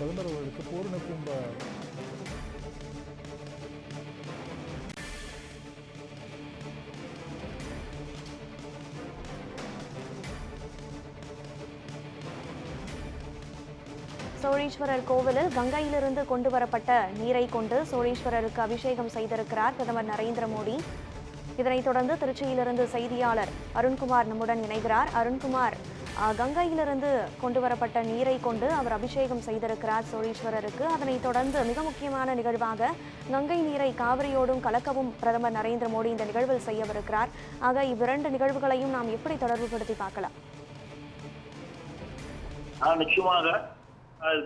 பிரதமர் அவர்களுக்கு பூரண கும்ப சோழீஸ்வரர் கோவிலில் கங்கையிலிருந்து கொண்டு வரப்பட்ட நீரை கொண்டு சோழீஸ்வரருக்கு அபிஷேகம் செய்திருக்கிறார் பிரதமர் நரேந்திர மோடி. இதனைத் தொடர்ந்து திருச்சியிலிருந்து செய்தியாளர் அருண்குமார் நம்முடன் இணைகிறார். அருண்குமார், கங்கையிலிருந்து கொண்டு வரப்பட்ட நீரை கொண்டு அவர் அபிஷேகம் செய்திருக்கிறார் சோழீஸ்வரருக்கு. அதனைத் தொடர்ந்து மிக முக்கியமான நிகழ்வாக கங்கை நீரை காவிரியோடும் கலக்கவும் பிரதமர் நரேந்திர மோடி இந்த நிகழ்வில் செய்யவிருக்கிறார். ஆக இவ்விரண்டு நிகழ்வுகளையும் நாம் எப்படி தொடர்புபடுத்தி பார்க்கலாம்? நிச்சயமாக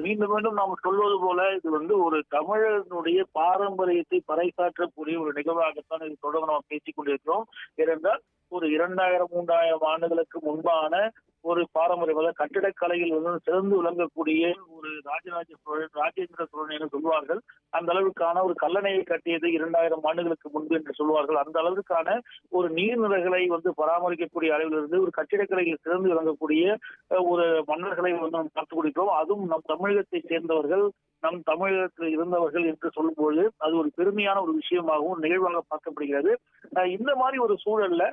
மீண்டும் மீண்டும் நாம் சொல்வது போல இது ஒரு தமிழனுடைய பாரம்பரியத்தை பறைசாற்றக்கூடிய ஒரு நிகழ்வாகத்தான் இது தொடர்ந்து நாம் பேசிக் கொண்டிருக்கிறோம். ஏனென்றால் ஒரு 2000-3000 ஆண்டுகளுக்கு முன்பான ஒரு பாரம்பரிய கட்டிடக்கலையில் சிறந்து விளங்கக்கூடிய ஒரு ராஜராஜ சோழன், ராஜேந்திர சோழன் என சொல்வார்கள். அந்த அளவுக்கான ஒரு கல்லணையை கட்டியது 2000 ஆண்டுகளுக்கு முன்பு என்று சொல்வார்கள். அந்த அளவுக்கான ஒரு நீர்நிலைகளை பராமரிக்கக்கூடிய அளவிலிருந்து ஒரு கட்டிடக்கலையில் சிறந்து விளங்கக்கூடிய ஒரு மன்னர்களை நாம் பார்த்துக் கொடுக்கிறோம். அதுவும் நம் தமிழகத்தை சேர்ந்தவர்கள், நம் தமிழகத்தில் இருந்தவர்கள் என்று சொல்லும்போது அது ஒரு பெருமையான ஒரு விஷயமாகவும் நிகழ்வாக பார்க்கப்படுகிறது. இந்த மாதிரி ஒரு சூழல்ல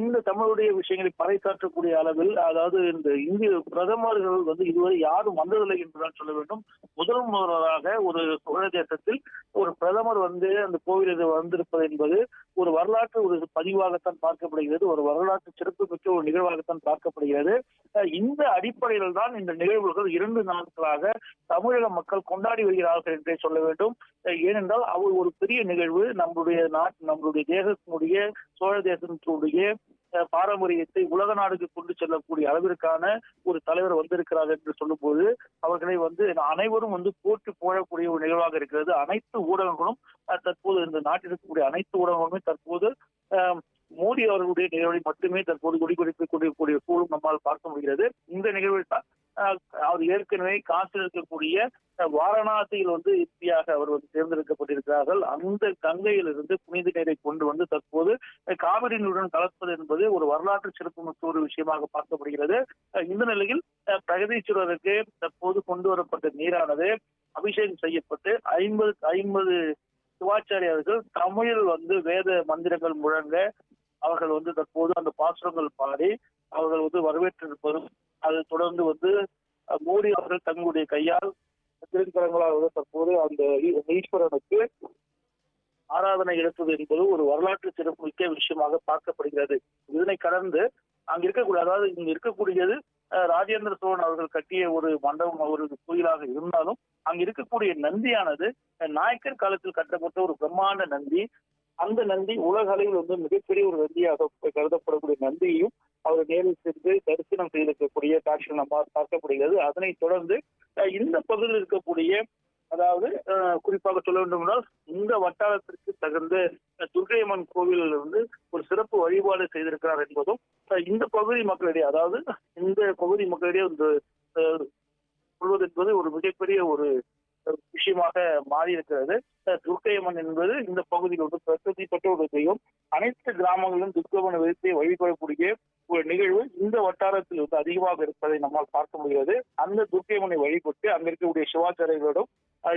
இந்த தமிழுடைய விஷயங்களை பறைசாற்றக்கூடிய அளவில், அதாவது இந்த இந்திய பிரதமர்கள் இதுவரை யாரும் வந்ததில்லை என்றுதான் சொல்ல வேண்டும். முதல்வராக ஒரு சோழ தேசத்தில் ஒரு பிரதமர் அந்த கோவிலுக்கு வந்திருப்பது என்பது ஒரு வரலாற்று ஒரு பதிவாகத்தான் பார்க்கப்படுகிறது. ஒரு வரலாற்று சிறப்பு மிக்க ஒரு நிகழ்வாகத்தான் பார்க்கப்படுகிறது. இந்த அடிப்படையில் தான் இந்த நிகழ்வுகள் 2 நாட்களாக தமிழக மக்கள் கொண்டாடி வருகிறார்கள் என்றே சொல்ல வேண்டும். ஏனென்றால் அவர் ஒரு பெரிய நிகழ்வு. நம்முடைய தேசத்தினுடைய சோழ தேசத்தினுடைய பாரம்பரியத்தை உலக நாடுக்கு கொண்டு செல்லக்கூடிய அளவிற்கான ஒரு தலைவர் வந்திருக்கிறார் என்று சொல்லும் போது அவர்களை அனைவரும் போட்டு போடக்கூடிய ஒரு நிகழ்வாக இருக்கிறது. அனைத்து ஊடகங்களும் தற்போது இந்த நாட்டில் இருக்கக்கூடிய அனைத்து ஊடகங்களுமே தற்போது மோடி அவர்களுடைய நிகழ்வை மட்டுமே தற்போது கொடிபிடித்துக் கொண்டிருக்கக்கூடிய சூழலும் நம்மால் பார்க்க முடிகிறது. இந்த நிகழ்வில் தான் அவர் ஏற்கனவே காசில் இருக்கக்கூடிய வாரணாசியில் இறுதியாக அவர் தேர்ந்தெடுக்கப்பட்டிருக்கிறார்கள். அந்த கங்கையிலிருந்து புனித நீரை கொண்டு தற்போது காவிரி நீருடன் கலப்பது என்பது ஒரு வரலாற்று சிறப்புமிக்க ஒரு விஷயமாக பார்க்கப்படுகிறது. இந்த நிலையில் பிரகதீஸ்வரருக்கு தற்போது கொண்டு வரப்பட்ட நீரானது அபிஷேகம் செய்யப்பட்டு 50 சிவாச்சாரியார்கள் தமிழில் வேத மந்திரங்கள் முழங்க அவர்கள் தற்போது அந்த பாசுரங்கள் பாடி அவர்கள் வரவேற்றிருப்பதும், அதை தொடர்ந்து மோடி அவர்கள் தங்களுடைய கையால் திருக்கரங்களால் தற்போது அந்த ஈஸ்வரனுக்கு ஆராதனை எடுத்தது என்பது ஒரு வரலாற்று சிறப்புமிக்க விஷயமாக பார்க்கப்படுகிறது. இதனை கடந்து அங்க இருக்கக்கூடிய, அதாவது இங்க இருக்கக்கூடியது ராஜேந்திர சோழன் அவர்கள் கட்டிய ஒரு மண்டபம், ஒரு கோயிலாக இருந்தாலும் அங்க இருக்கக்கூடிய நந்தியானது நாயக்கர் காலத்தில் கட்டப்பட்ட ஒரு பிரம்மாண்ட நந்தி. அந்த நந்தி உலக அளவில் மிகப்பெரிய ஒரு நந்தியாக கருதப்படக்கூடிய நந்தியையும் அவர் நேரில் சென்று தரிசனம் செய்திருக்கக்கூடிய காட்சிகள் நம்ம பார்க்கப்படுகிறது. அதனைத் தொடர்ந்து இந்த பகுதியில் இருக்கக்கூடிய, அதாவது குறிப்பாக சொல்ல வேண்டும் என்றால் இந்த வட்டாரத்திற்கு தகுந்த துர்க்கையம்மன் கோவிலில் ஒரு சிறப்பு வழிபாடு செய்திருக்கிறார் என்பதும் இந்த பகுதி மக்களிடையே, அதாவது இந்த பகுதி மக்களிடையே சொல்வது என்பது ஒரு மிகப்பெரிய ஒரு விஷயமாக மாறி இருக்கிறது. துர்க்கையம்மன் என்பது இந்த பகுதியில் பிரசித்தி பெற்ற ஒரு தெய்வம். அனைத்து கிராமங்களிலும் துர்க்கையம்மன் விதத்தை வழிபடக்கூடிய ஒரு நிகழ்வு இந்த வட்டாரத்தில் அதிகமாக இருப்பதை நம்மால் பார்க்க முடிகிறது. அந்த துர்க்கையம்மனை வழிபட்டு அங்க இருக்கக்கூடிய சிவாச்சாரியர்களிடம்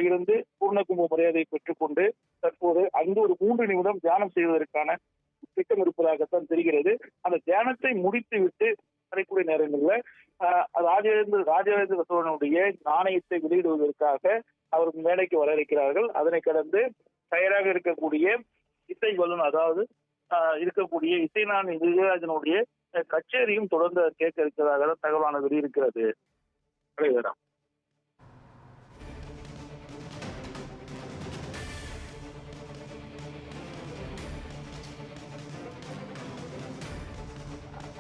இருந்து பூர்ண கும்ப மரியாதையை பெற்றுக்கொண்டு தற்போது அங்கு ஒரு 3 நிமிடம் தியானம் செய்வதற்கான திட்டம் இருப்பதாகத்தான் தெரிகிறது. அந்த தியானத்தை முடித்து விட்டு வரக்கூடிய நேரங்களில் ராஜேந்திர சோழனுடைய நாணயத்தை வெளியிடுவதற்காக அவர் மேடைக்கு வர இருக்கிறார்கள். அதனை கடந்து தயாராக இருக்கக்கூடிய இசை வல்லுநர், அதாவது இருக்கக்கூடிய இசைஞானி இளையராஜனுடைய கச்சேரியும் தொடர்ந்து கேட்க இருக்கிறதாக தகவலான வெளியிருக்கிறது.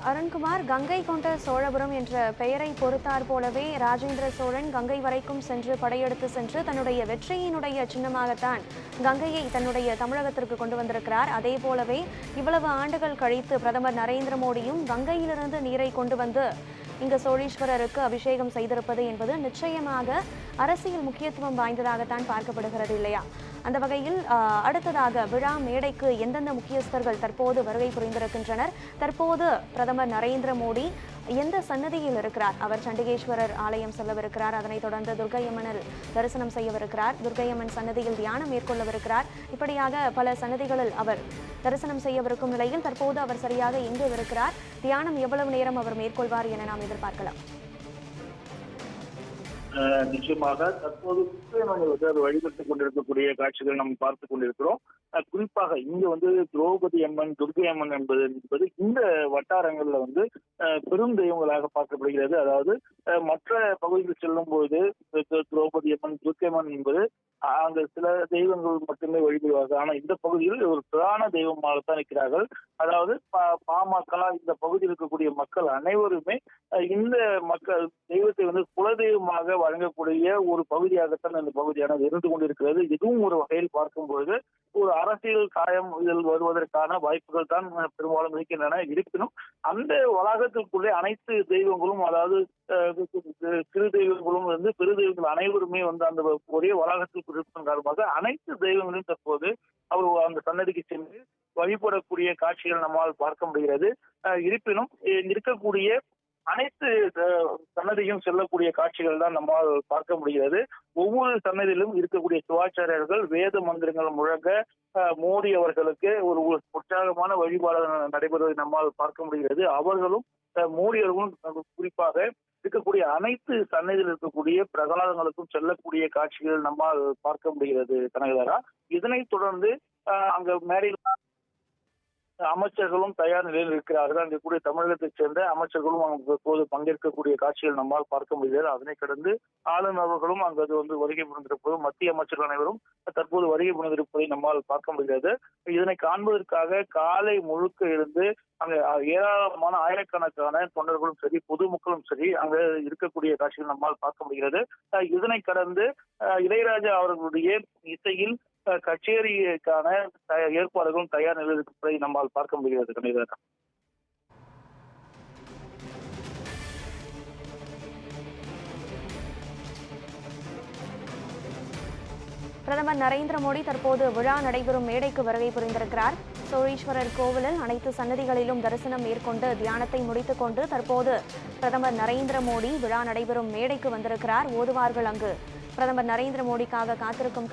அருண்குமார், கங்கை கொண்ட சோழபுரம் என்ற பெயரை பொறுத்தார் போலவே ராஜேந்திர சோழன் கங்கை வரைக்கும் சென்று படையெடுத்து சென்று தன்னுடைய வெற்றியினுடைய சின்னமாகத்தான் கங்கையை தன்னுடைய தமிழகத்திற்கு கொண்டு வந்திருக்கிறார். அதே போலவே இவ்வளவு ஆண்டுகள் கழித்து பிரதமர் நரேந்திர மோடியும் கங்கையிலிருந்து நீரை கொண்டு வந்து இங்கு சோழீஸ்வரருக்கு அபிஷேகம் செய்திருப்பது என்பது நிச்சயமாக அரசியல் முக்கியத்துவம் வாய்ந்ததாகத்தான் பார்க்கப்படுகிறது இல்லையா? அந்த வகையில் அடுத்ததாக விழா மேடைக்கு எந்தெந்த முக்கியஸ்தர்கள் தற்போது வருகை புரிந்திருக்கின்றனர்? தற்போது பிரதமர் நரேந்திர மோடி எந்த சன்னதியில் இருக்கிறார்? அவர் சண்டிகேஸ்வரர் ஆலயம் செல்லவிருக்கிறார், அதனைத் தொடர்ந்து துர்க்கையம்மனில் தரிசனம் செய்யவிருக்கிறார், துர்க்கையம்மன் சன்னதியில் தியானம் மேற்கொள்ளவிருக்கிறார். இப்படியாக பல சன்னதிகளில் அவர் தரிசனம் செய்யவிருக்கும் நிலையில் தற்போது அவர் சரியாக எங்கு இருக்கிறார், தியானம் எவ்வளவு நேரம் அவர் மேற்கொள்வார் என நாம் எதிர்பார்க்கலாம். நிச்சயமாக தற்போது கிருஷ்ணனை வந்து அது வழிபட்டுக் கொண்டிருக்கக்கூடிய காட்சிகள் நாம் பார்த்துக் கொண்டிருக்கிறோம். குறிப்பாக இங்க வந்து திரௌபதி அம்மன், துர்கை அம்மன் என்பது இந்த வட்டாரங்கள்ல வந்து பெரும் தெய்வங்களாக பார்க்கப்படுகிறது. அதாவது மற்ற பகுதிகள் செல்லும் பொழுது திரௌபதி அம்மன், துர்கை அம்மன் என்பது அங்க சில தெய்வங்கள் மட்டுமே வழிபடுவார்கள். ஆனா இந்த பகுதியில் ஒரு புராண தெய்வமாகத்தான் இருக்கிறார்கள். அதாவது பாமக்களா இந்த பகுதியில் இருக்கக்கூடிய மக்கள் அனைவருமே இந்த மக்கள் தெய்வத்தை வந்து குலதெய்வமாக வழங்கக்கூடிய ஒரு பகுதியாகத்தான் இந்த பகுதியானது இருந்து கொண்டிருக்கிறது. இதுவும் ஒரு வகையில் பார்க்கும்பொழுது ஒரு அரசியல் காயம் இதில் வருவதற்கான வாய்ப்புகள் தான் பெரும்பாலும் இருக்கின்றன. இருப்பினும் அந்த வளாகத்திற்குள்ளே அனைத்து தெய்வங்களும், அதாவது சிறு தெய்வங்களும் வந்து பெரு தெய்வங்கள் அனைவருமே வந்து அந்த ஒரே வளாகத்தில் இருப்பதன் காரணமாக அனைத்து தெய்வங்களையும் தற்போது அவர் அந்த சன்னதிக்கு சென்று வழிபடக்கூடிய காட்சிகள் நம்மால் பார்க்க முடிகிறது. இருப்பினும் இருக்கக்கூடிய அனைத்து சன்னதியும் செல்லக்கூடிய காட்சிகள் தான் நம்மால் பார்க்க முடிகிறது. ஒவ்வொரு சன்னதியிலும் இருக்கக்கூடிய சிவாச்சாரியர்கள் வேத மந்திரங்கள் முழங்க மோடி அவர்களுக்கு ஒரு உற்சாகமான வழிபாடு நடைபெறுவதை நம்மால் பார்க்க முடிகிறது. அவர்களும் மோடி அவர்களும் குறிப்பாக இருக்கக்கூடிய அனைத்து சன்னதியில் இருக்கக்கூடிய பிரகலாதங்களுக்கும் செல்லக்கூடிய காட்சிகள் நம்மால் பார்க்க முடிகிறது கனகதாரா. இதனைத் தொடர்ந்து அங்க மேடையில் அமைச்சர்களும் தயார் நிலையில் இருக்கிறார்கள். அங்கே கூடிய தமிழகத்தைச் சேர்ந்த அமைச்சர்களும் அப்போது பங்கேற்கக்கூடிய காட்சிகள் நம்மால் பார்க்க முடிகிறது. அதனை கடந்து ஆளுநர்களும் அங்கு வந்து வருகை புரிந்திருப்பதும் மத்திய அமைச்சர்கள் அனைவரும் தற்போது வருகை புரிந்திருப்பதை நம்மால் பார்க்க முடிகிறது. இதனை காண்பதற்காக காலை முழுக்க இருந்து அங்க ஏராளமான ஆயிரக்கணக்கான தொண்டர்களும் சரி, பொதுமக்களும் சரி அங்க இருக்கக்கூடிய காட்சிகள் நம்மால் பார்க்க முடிகிறது. இதனை கடந்து இளையராஜா அவர்களுடைய இசையில் கச்சேரிக்கான ஏற்பாடுகளும் தயார் நிலையில் இருப்பதை நம்மால் பார்க்க முடிகிறது கணிதா. பிரதமர் நரேந்திர மோடி தற்போது விழா நடைபெறும் மேடைக்கு வருகை புரிந்திருக்கிறார். சோழீஸ்வரர் கோவிலில் அனைத்து சன்னதிகளிலும் தரிசனம் மேற்கொண்டு தியானத்தை முடித்துக் கொண்டு தற்போது பிரதமர் நரேந்திர மோடி விழா நடைபெறும் மேடைக்கு வந்திருக்கிறார். ஓதுவார்கள் அங்கு பிரதமர் நரேந்திர மோடிக்காக காத்திருக்கும்